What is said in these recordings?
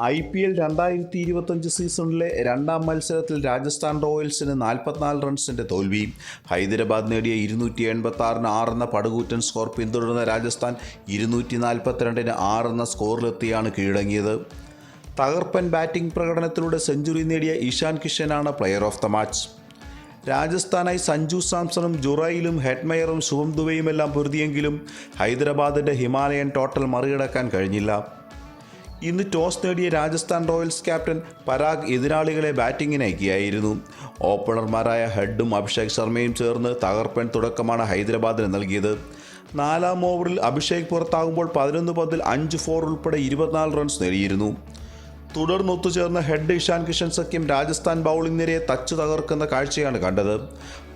IPL 2025 സീസണിലെ രണ്ടാം മത്സരത്തിൽ രാജസ്ഥാൻ റോയൽസിന് 44 റൺസിൻ്റെ തോൽവി. ഹൈദരാബാദ് നേടിയ 286-ന് 6 എന്ന പടുകൂറ്റൻ സ്കോർ പിന്തുടർന്ന രാജസ്ഥാൻ 242-ന് 6 എന്ന സ്കോറിലെത്തിയാണ് കീഴടങ്ങിയത്. തകർപ്പൻ ബാറ്റിംഗ് പ്രകടനത്തിലൂടെ സെഞ്ചുറി നേടിയ ഇഷാൻ കിഷനാണ് പ്ലെയർ ഓഫ് ദ മാച്ച്. രാജസ്ഥാനായി സഞ്ജു സാംസണും ജുറൈലും ഹെഡ്മയറും ശുഭം ദുബെയുമെല്ലാം പൊരുതിയെങ്കിലും ഹൈദരാബാദിൻ്റെ ഹിമാലയൻ ടോട്ടൽ മറികടക്കാൻ കഴിഞ്ഞില്ല. ഇന്ന് ടോസ് നേടിയ രാജസ്ഥാൻ റോയൽസ് ക്യാപ്റ്റൻ പരാഗ് എതിരാളികളെ ബാറ്റിങ്ങിന് അയക്കുകയായിരുന്നു. ഓപ്പണർമാരായ ഹെഡും അഭിഷേക് ശർമ്മയും ചേർന്ന് തകർപ്പൻ തുടക്കമാണ് ഹൈദരാബാദിന് നൽകിയത്. 4-ാം ഓവറിൽ അഭിഷേക് പുറത്താകുമ്പോൾ 11 പന്തിൽ 5 4 ഉൾപ്പെടെ 24 റൺസ് നേടിയിരുന്നു. തുടർന്ന് ഒത്തുചേർന്ന ഹെഡ് ഇഷാൻ കിഷൻ സഖ്യം രാജസ്ഥാൻ ബൗളിംഗ് നിരയെ തച്ചു തകർക്കുന്ന കാഴ്ചയാണ് കണ്ടത്.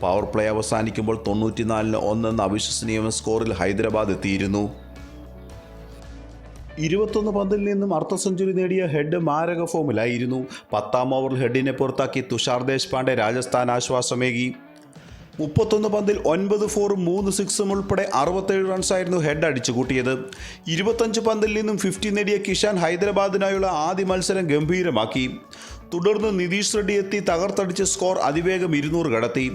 പവർ പ്ലേ അവസാനിക്കുമ്പോൾ 94-ന് 1 എന്ന അവിശ്വസനീയ സ്കോറിൽ ഹൈദരാബാദ് എത്തിയിരുന്നു. 21 പന്തിൽ നിന്നും അർദ്ധ സെഞ്ചുറി നേടിയ ഹെഡ് മാരക ഫോമിലായിരുന്നു. 10-ാം ഓവറിൽ ഹെഡിനെ പുറത്താക്കി തുഷാർ ദേശ്പാണ്ഡെ രാജസ്ഥാൻ ആശ്വാസമേകി. 31 പന്തിൽ 9 4-ഉം 3 6-ഉം ഉൾപ്പെടെ 67 റൺസായിരുന്നു ഹെഡ് അടിച്ചുകൂട്ടിയത്. 25 പന്തിൽ നിന്നും 50 നേടിയ കിഷാൻ ഹൈദരാബാദിനായുള്ള ആദ്യ മത്സരം ഗംഭീരമാക്കി. തുടർന്ന് നിതീഷ് റെഡ്ഡി എത്തി തകർത്തടിച്ച് സ്കോർ അതിവേഗം 200 കടത്തി.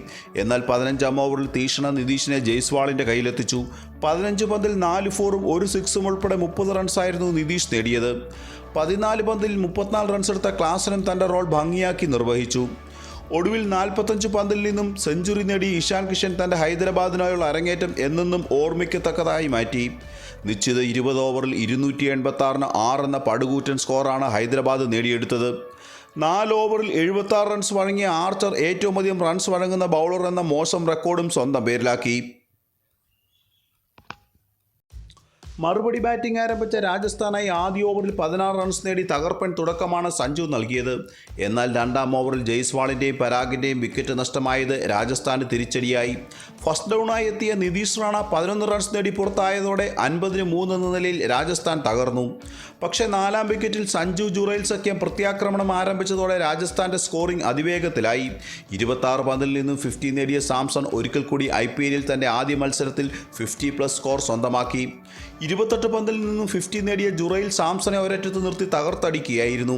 എന്നാൽ 15-ാം ഓവറിൽ തീക്ഷ്ണ നിതീഷിനെ ജയ്സ്വാളിൻ്റെ കയ്യിലെത്തിച്ചു. 15 പന്തിൽ 4 4-ഉം 1 6-ഉം ഉൾപ്പെടെ 30 റൺസായിരുന്നു നിതീഷ് നേടിയത്. 14 പന്തിൽ 34 റൺസെടുത്ത ക്ലാസനും തൻ്റെ റോൾ ഭംഗിയാക്കി നിർവഹിച്ചു. ഒടുവിൽ 45 പന്തിൽ നിന്നും സെഞ്ചുറി നേടി ഇഷാൻ കിഷൻ തൻ്റെ ഹൈദരാബാദിനായുള്ള അരങ്ങേറ്റം എന്നെന്നും ഓർമ്മിക്കത്തക്കതായി മാറ്റി. നിശ്ചിത 20 ഓവറിൽ 286-ന് 6 എന്ന പടുകൂറ്റൻ സ്കോറാണ് ഹൈദരാബാദ് നേടിയെടുത്തത്. 4 ഓവറിൽ 76 റൺസ് വഴങ്ങിയ ആർച്ചർ ഏറ്റവും അധികം റൺസ് വഴങ്ങുന്ന ബൗളർ എന്ന മോശം റെക്കോർഡും സ്വന്തം പേരിലാക്കി. മറുപടി ബാറ്റിംഗ് ആരംഭിച്ച രാജസ്ഥാനായി ആദ്യ ഓവറിൽ 16 റൺസ് നേടി തകർപ്പൻ തുടക്കമാണ് സഞ്ജു നൽകിയത്. എന്നാൽ 2-ാം ഓവറിൽ ജയ്സ്വാളിൻ്റെയും പരാഗിൻ്റെയും വിക്കറ്റ് നഷ്ടമായത് രാജസ്ഥാന് തിരിച്ചടിയായി. ഫസ്റ്റ് ഡൗണായി എത്തിയ നിതീഷ് റാണ 11 റൺസ് നേടി പുറത്തായതോടെ 50-ന് 3 എന്ന നിലയിൽ രാജസ്ഥാൻ തകർന്നു. പക്ഷേ 4-ാം വിക്കറ്റിൽ സഞ്ജു ജുറൈൽ സഖ്യം പ്രത്യാക്രമണം ആരംഭിച്ചതോടെ രാജസ്ഥാൻ്റെ സ്കോറിംഗ് അതിവേഗത്തിലായി. 26 പന്തിൽ നിന്നും 50 നേടിയ സാംസൺ ഒരിക്കൽ കൂടി IPL-ൽ തൻ്റെ ആദ്യ മത്സരത്തിൽ 50+ സ്കോർ സ്വന്തമാക്കി. 28 പന്തിൽ നിന്നും 50 നേടിയ ജുറൈൽ സാംസണെ ഒരറ്റത്ത് നിർത്തി തകർത്തടിക്കുകയായിരുന്നു.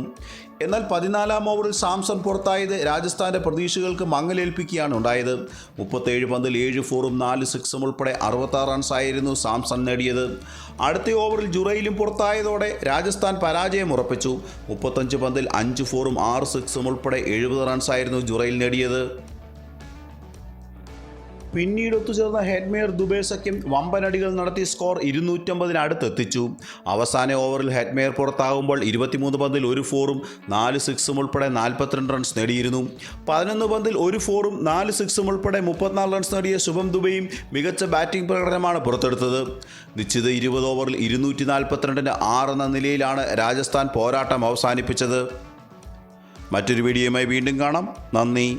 എന്നാൽ 14-ാം ഓവറിൽ സാംസൺ പുറത്തായത് രാജസ്ഥാൻ്റെ പ്രതീക്ഷകൾക്ക് മങ്ങലേൽപ്പിക്കുകയാണ് ഉണ്ടായത്. 37 പന്തിൽ 7 4-ഉം 4 6-ഉം ഉൾപ്പെടെ 66 റൺസായിരുന്നു സാംസൺ നേടിയത്. അടുത്ത ഓവറിൽ ജുറൈലും പുറത്തായതോടെ രാജസ്ഥാൻ പരാജയം ഉറപ്പിച്ചു. 35 പന്തിൽ 5 4-ഉം 6 6-ഉം ഉൾപ്പെടെ 70 റൺസായിരുന്നു ജുറൈൽ നേടിയത്. പിന്നീട് ഒത്തുചേർന്ന ഹെഡ്മയർ ദുബെ സഖ്യം വമ്പനടികൾ നടത്തി സ്കോർ 250-ന് അടുത്തെത്തിച്ചു. അവസാന ഓവറിൽ ഹെഡ്മയർ പുറത്താകുമ്പോൾ 23 പന്തിൽ 1 4-ഉം 4 6-ഉം ഉൾപ്പെടെ 42 റൺസ് നേടിയിരുന്നു. 11 പന്തിൽ 1 4-ഉം 4 6-ഉം ഉൾപ്പെടെ 34 റൺസ് നേടിയ ശുഭം ദുബെയും മികച്ച ബാറ്റിംഗ് പ്രകടനമാണ് പുറത്തെടുത്തത്. നിശ്ചിത 20 ഓവറിൽ 242-ന് 6 എന്ന നിലയിലാണ് രാജസ്ഥാൻ പോരാട്ടം അവസാനിപ്പിച്ചത്. മറ്റൊരു വീഡിയോയുമായി വീണ്ടും കാണാം. നന്ദി.